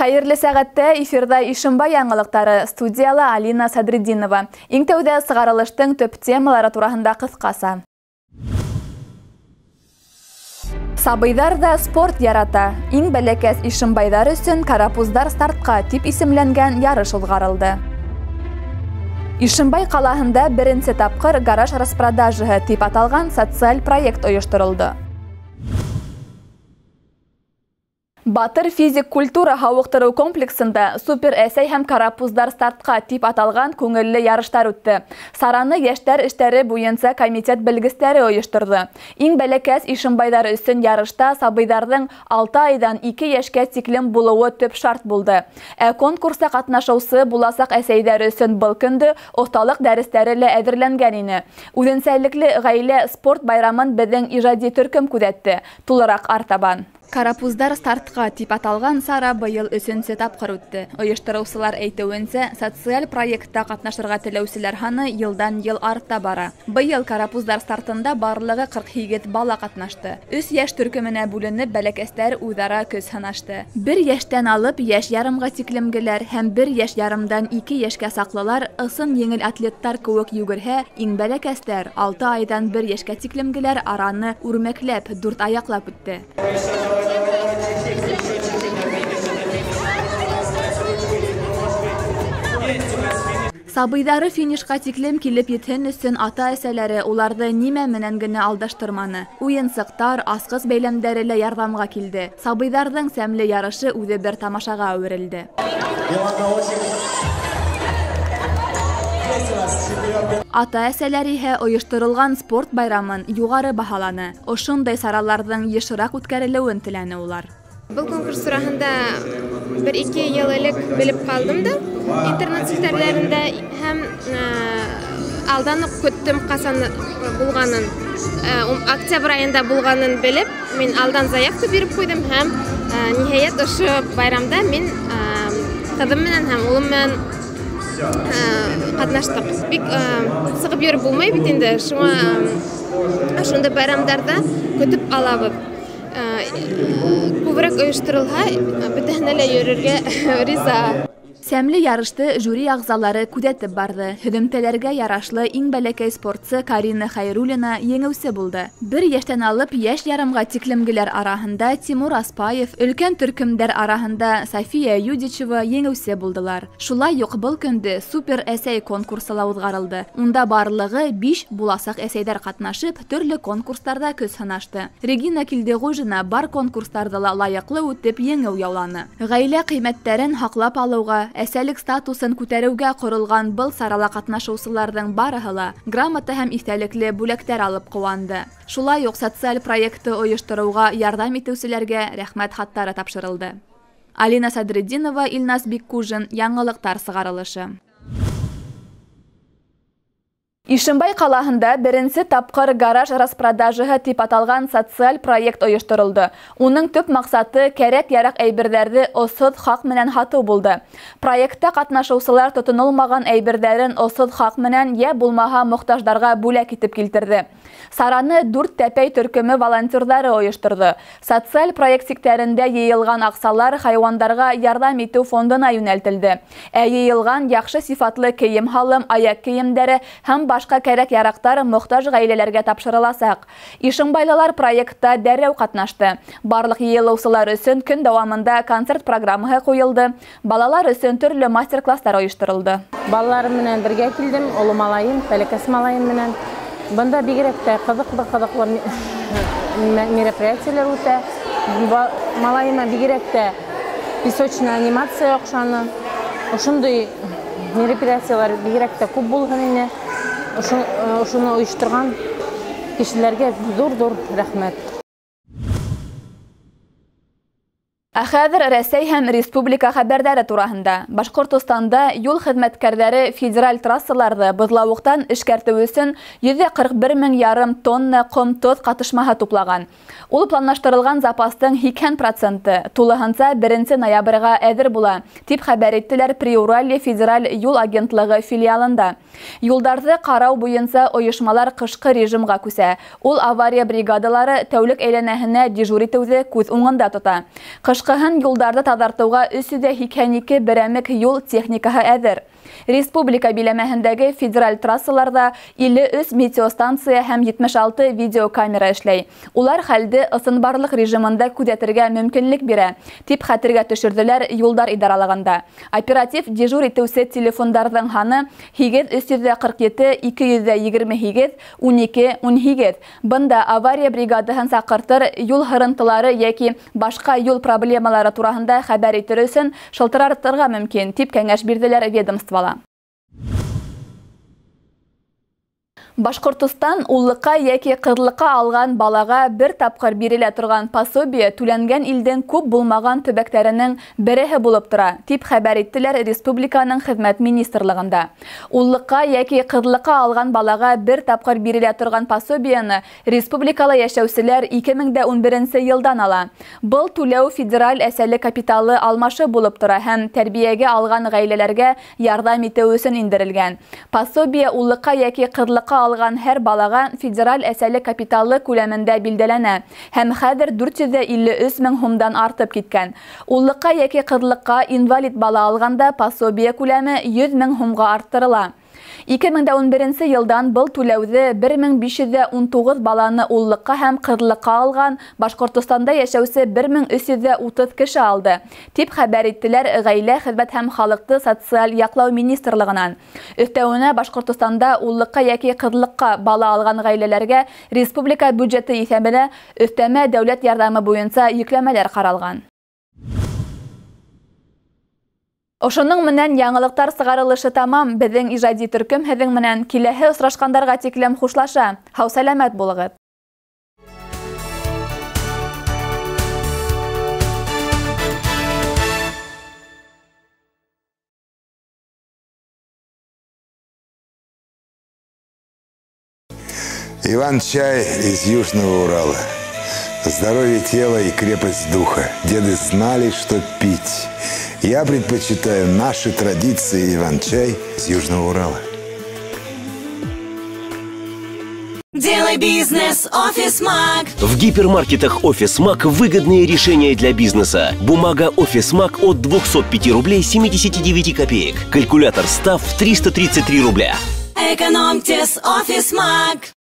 Хәерле сәгатьтә эфирда Ишембай яңалыктары, студияла Алина Садриддинова. Иң тәүдә сыгарылыштың төп темалары турында кыскаса. Сабыйдар да спорт ярата. Иң бәләкәс Ишембайдар өсөн карапуздар стартка дип исемләнгән ярыш узгарылды. Ишембай калаһында беренче тапкыр гараж распродажаһы дип аталган социаль проект оештырылды. Батыр физик культура һауыктыру комплексында супер әсәй һәм карапуздар стартка дип аталган күңелле ярыштар үтте. Сараны яшьтәр эшләре буенча комитет белгечләре оештырды. Иң бәләкәс Ишембайдар өсөн ярышта сабыйдарның 6 айдан 2 яшькә тиклем булуы төп шарт булды. Конкурста катнашучы буласак әсәйдәр өсөн был көндә осталык дәресләре лә әзерләнгән иде. Үзенчәлекле гаилә спорт байрамын безнең иҗади төркем күзәтте. Тулырак артабан. Карапуздар стартка дип аталган сара быел 3нче тапкыр үтте. Оештыручылар әйтүенчә, социаль проектта катнашырга теләүчеләр саны елдан-ел арта бара. Быел карапуздар стартында барлыгы 48 бала катнашты. 3 яшь төркеменә бүленеп бәләкәсләр үзара көч сынашты. 1 яшьтән алып яшь ярымга тиклемгеләр һәм 1 яшь ярымдан 2 яшькә саклылар ысын еңел атлеттар кебек йөгерһә, иң бәләкәсләр 6 айдан 1 яшькә тиклемгеләр араны үрмәкләп, 4 аяклап үтте. Сабыйдары финишка тиклем килеп етһен өсөн ата-әсәләре уларды нимә менән генә алдаштырманы. Уенсыктар, аскыс бәйләмдәре лә ярдәмгә килде. Сабыйдарның сәмле ярышы үзе бер тамашага әверелде. Ата-әсәләр иһә оештырылган спорт байрамын югары баһаланы. Ошондай сараларның ешрак үткәрелүен теләне улар. Бұл конкурс турасында 1-2 ел элек белеп калдым да, интернет ситәләрендә һәм алдан ук көттем касан булганын, октябрь айында булганын белеп, мин алдан заявка биреп куйдым һәм ниһаять ошо байрамда мин кызым менән һәм улым менән катнаштык. Бик сыгып йөрүп булмай бит инде, шуңа шундай байрамдарда көтүп алабыз. Күбрәк оештырылһа, бөтәһенә лә йөрергә риза. Сәмле ярышты жюри агзалары күзәтеп барды. Һөдемтәләргә ярашлы иң бәләкәй спортчы Карина Хайруллина еңеүче булды. 1 яшьтән алып яшь ярымга тиклемгеләр араһында Тимур Аспаев, өлкән төркемдәр араһында София Юдичева еңеүче булдылар. Шулай ук был көндә супер әсәй конкурсы узгарылды. Унда барлыгы 5 буласак әсәйдәр катнашып, төрле конкурсларда көч сынашты. Регина Килдегужина бар конкурсларда лайыклы үтеп еңеү яуланы. Гаилә кыйммәтләрен хаклап алуга, әсәлек статусын күтәрүгә корылган был сарала катнашучыларның барыһы ла грамота һәм истәлекле бүләктәр алып куанды. Шулай ук социаль проектты оештыруга ярдәм итүчеләргә рәхмәт хаттары тапшырылды. Алина Садриддинова, Илназ Биккужин, яңалыктар сыгарылышы. Ишембай калаһында беренче тапкыр гараж распродажаһы дип аталган социаль проект оештырылды. Уның төп максаты кәрәк-ярак әйберләрне осыт хак менән һату булды. Проектта катнашучылар тотынылмаган әйберләрен осыт хак менән я булмаһа мохтаждарга бүләк итеп килтерде. Сараны 4 тәпәй төркеме волонтерлары оештырды. Социаль проект сектәрендә йыелган аксалар хайвандарга ярдәм итү фондына юнәлтелде. Йыелган яхшы сифатлы кием-халым, аяк киемдәре һәм башка кәрәк-ярактар мохтаж гаиләләргә тапшырыласак. Ишембайлылар проектта дәррәү катнашты. Барлык йыелучылар өсөн көн дәвамында концерт программаһы куелды. Балалар өсөн төрле мастер-класслар оештырылды. Балаларым менән бергә килдем, улы малайым, бәләкәс малайым менән. Бында бигрәк тә кызыклы мероприятиеләр үтә. Малайыма бигрәк тә песочная анимация оҡшаны. Ошондой мероприятиеләр бигрәк тә күп булһын ине. Ошоны оештырган кешеләргә зур рәхмәт. Хәзер Рәсәй һәм республика хәбәрдәре турасында. Башкортостанда юл хезмәткәрләре федераль трассаларда бозлавыктан эшкәртү өчен 141 мең ярым тонна ком-тоз катышмаһы туплаган. Ул планлаштырылган запастың 50% тулыһынча 1 ноябрьгә әзер була, дип хәбәр иттеләр Приуралье федераль юл агентлыгы филиалында. Юлдарды карау буенча оешмалар кышкы режимга күсә. Ул авария бригадалары тәүлек әйләнәһенә дежур итүне күз уңында тота. Башкаһын юлдарды таҙартыуға 382 берәмек юл техникаһы әҙер. Республика биләмәһендәге федераль трассаларда 53 метеостанция һәм 76 видеокамера эшләй. Улар хәлде ысынбарлык режимында күҙәтергә мөмкинлек бирә, дип хәтергә төшөрҙөләр юлдар идаралығында. Оператив дежур итеүсе телефондарҙың һаны 8-347-228-12-18. Бында авария бригадаһын саҡыртыр, юл һырынтылары йәки башҡа юл проблемалары тураһында хәбәр итер өсөн шылтыратырға мөмкин, дип кәңәш бирҙеләр ведомствола. Башҡортостан уллыҡҡа йәки ҡыҙлыҡҡа алған балаға бер тапҡыр бирелә торған пособие түләнгән илдең күп булмаған төбәктәренең береһе булып тора, дип хәбәр иттеләр республиканың хеҙмәт министрлығында. Уллыҡҡа йәки ҡыҙлыҡҡа алған балаға бер тапҡыр бирелә торған пособияны республикала йәшәүселәр 2011 йылдан ала. Был түләү федераль әсәле капиталы алмашы булып тора һәм тәрбиәгә алған ғаиләләргә ярҙам итеү өсөн индерелгән. Пособие уллыҡҡа йәки ҡыҙлыҡҡа алған һәр балаға федераль әсәле капиталы күләмендә билдәләнә һәм хәҙер 453 мең һумдан артып киткән. Уллыҡҡа йәки ҡыҙлыҡҡа инвалид бала алғанда пособие күләме 100 мең һумға арттырыла. 2011 йылдан был түләүҙе 1519 баланы уллыҡҡа һәм ҡыҙлыҡҡа алған Башҡортостанда йәшәүсе 1330 кеше алды, тип хәбәр иттеләр ғаилә, хеҙмәт һәм халыҡты социаль яҡлау министрлығынан. Өҫтәүенә Башҡортостанда уллыҡҡа йәки ҡыҙлыҡҡа бала алған ғаиләләргә республика бюджеты иҫәбенә өҫтәмә дәүләт ярҙамы буйынса йөкләмәләр ҡаралған. Ошоның менән яңылыҡтар сығарылышы тамам. Беҙҙең ижади төркөм һеҙҙең менән киләһе осрашҡандарға тиклем хушлаша. Һау сәләмәт булығыҙ. Иван-чай из Южного Урала. Здоровье тела и крепость духа. Деды знали, что пить. Я предпочитаю наши традиции Иван-чай из Южного Урала. Делай бизнес OfficeMag. В гипермаркетах OfficeMag выгодные решения для бизнеса. Бумага OfficeMag от 205 рублей 79 копеек. Калькулятор став 333 рубля. Экономьте с OfficeMag.